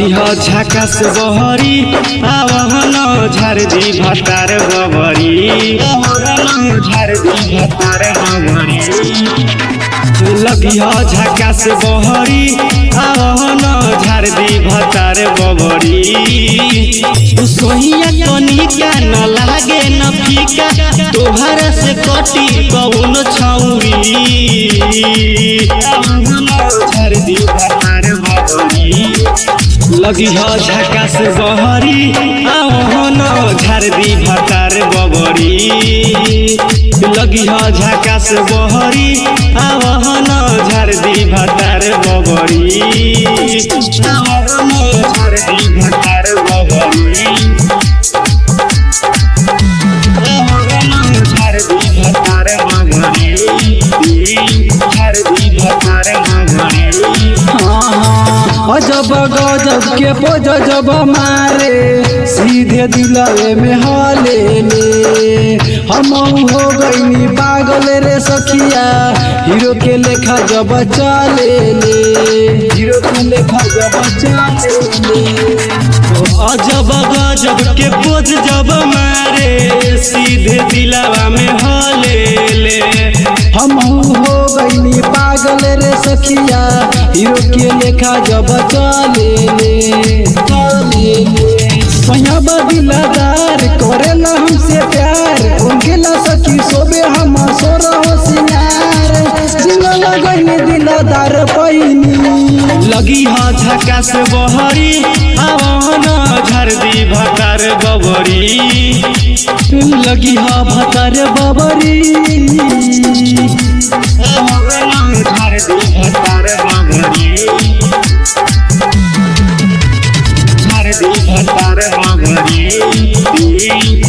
लगी हो झकास बहरी आवहन झारदी भतार बबरी झारदी भतार बबरी लगी हो झकास बहरी आवहन झारदी भतार बबरी सोहिया कनिका न लागे न फीका तोहरा से कटी कौन छौरी झारदी भतार बबरी लगी हो झकास बहरी आवहन झारदी भतार बबरी लगी हो झकास बहरी आवहन झारदी भतार बबरी झारदी भतार बबरी झारदी भतार बबरी झारदी भतार बबरी अजब गजब के पोज जब मारे सीधे दिलवे में हले ले हम हो गईनी पागल रे सखिया हीरो के लेखा जब चले ले हीरो के लेखा जब चले ले अजब गजब के पोज जब मारे सीधे दिलवा में हले ले हम हो गईनी पागल रे सखिया हीरो के लेखा जब चले ले सोया बदिलदार करेला हमसे प्यार उनके ला सखी सोबे हम सोरा हो सिंगार दिल लगनी दिलदार पैनी लगी हो झकास बहरी आवहन झारदी भतार बबरी लगी हो भतार बबरी झारदी भतार बबरी झारदी भतार बबरी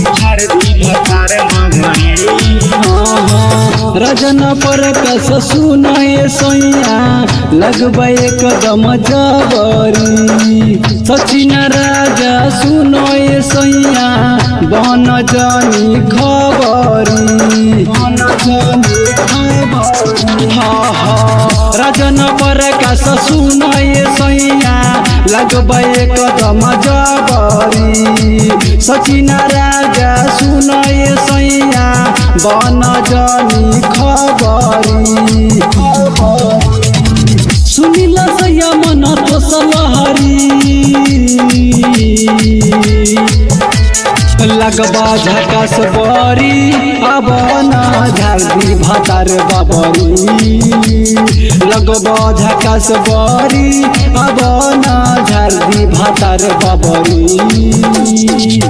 झारदी भतार बबरी रजन पर कस सुनाए सोया लगबे कदम जबरी सचिन राजा सुनाए सोया बन जानी खबरी रजन पर कस सुनाए सोया लगबे कदम जबरी सचिन राजा सुनाए सोया बन जानी खबरी सुनिल सैया मन तो सलहरी लगबा झकास बरी अब न झारदी भतार बबरी लगबा झकास बरी अब न झारदी भतार बबरी।